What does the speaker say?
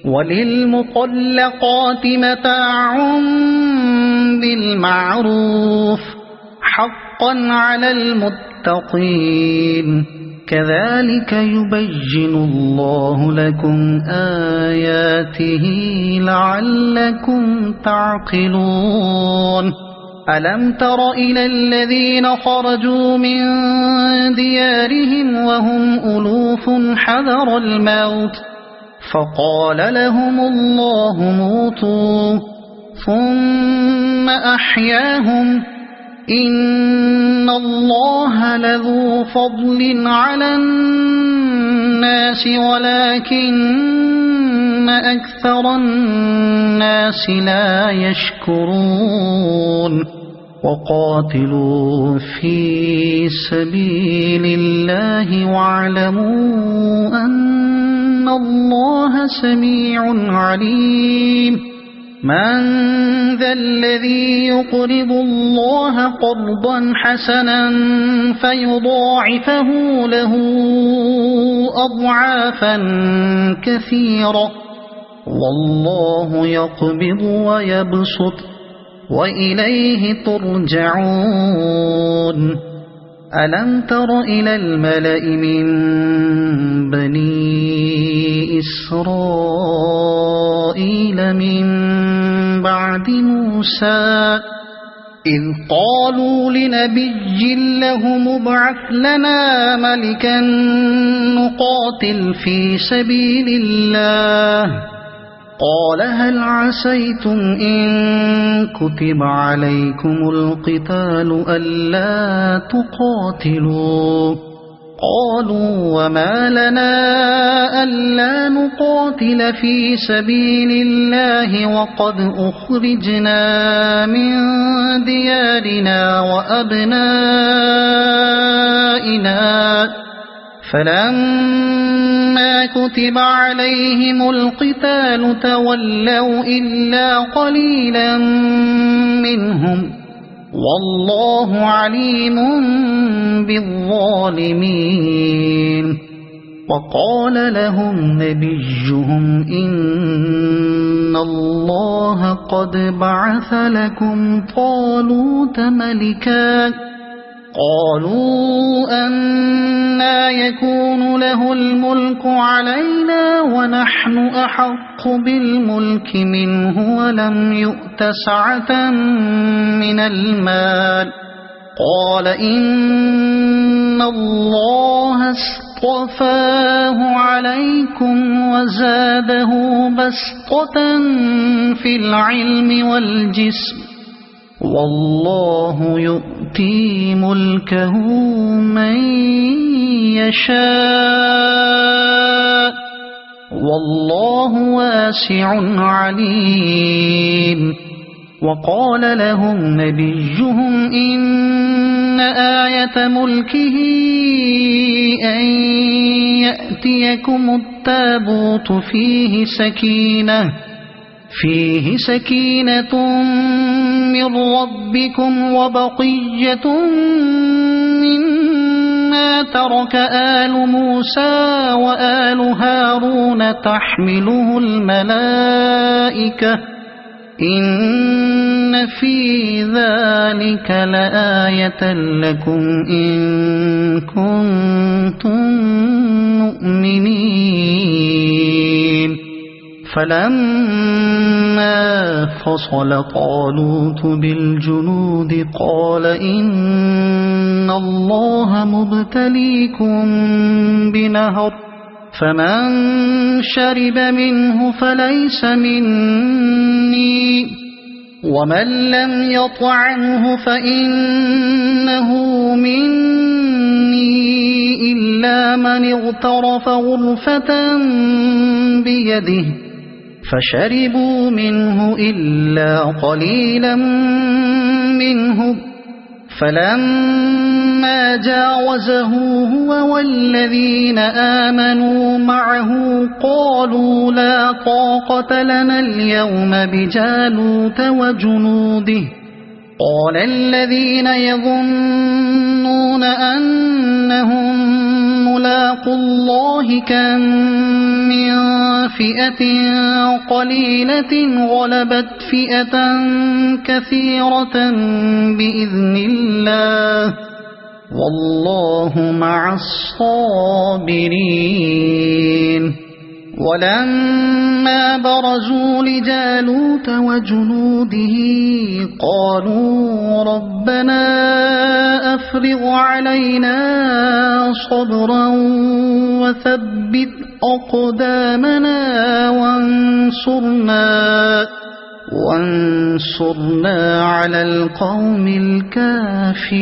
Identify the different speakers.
Speaker 1: وللمطلقات متاع بالمعروف حقا على المتقين كذلك يبين الله لكم آياته لعلكم تعقلون ألم تر إلى الذين خرجوا من ديارهم وهم ألوف حذر الموت فقال لهم الله موتوا ثم أحياهم إن الله لذو فضل على الناس ولكن أكثر الناس لا يشكرون وقاتلوا في سبيل الله واعلموا أن الله سميع عليم من ذا الذي يقرض الله قرضا حسنا فيضاعفه له أضعافا كثيرة والله يقبض ويبسط وإليه ترجعون ألم تر إلى الملأ من بني إسرائيل من بعد موسى إذ قالوا لنبي له مبعث لنا ملكا نقاتل في سبيل الله قال هل عسيتم إن كتب عليكم القتال ألا تقاتلوا قالوا وما لنا ألا نقاتل في سبيل الله وقد أخرجنا من ديارنا وأبنائنا فلما كتب عليهم القتال تولوا إلا قليلا منهم والله عليم بالظالمين وقال لهم نبيهم إن الله قد بعث لكم طالوت ملكا قالوا أنى يكون له الملك علينا ونحن أحق بالملك منه ولم يؤت سعة من المال قال إن الله اصطفاه عليكم وزاده بسطة في العلم والجسم والله يؤتي ملكه من يشاء والله واسع عليم وقال لهم نبيهم إن آية ملكه أن يأتيكم التابوت فيه سكينة من ربكم وبقية مما ترك آل موسى وآل هارون تحمله الملائكة إن في ذلك لآية لكم إن كنتم مؤمنين فلما فصل طالوت بالجنود قال إن الله مبتليكم بنهر فمن شرب منه فليس مني ومن لم يطعمه فإنه مني إلا من اغترف غرفة بيده فشربوا منه إلا قليلا منهم فلما جاوزه هو والذين آمنوا معه قالوا لا طاقة لنا اليوم بجالوت وجنوده قال الذين يظنون أنهم لاقوا الله كم من فئة قليلة غلبت فئة كثيرة بإذن الله والله مع الصابرين. ولما برزوا لجالوت وجنوده قالوا ربنا أفرغ علينا صبرا وثبت أقدامنا وانصرنا على القوم الكافرين.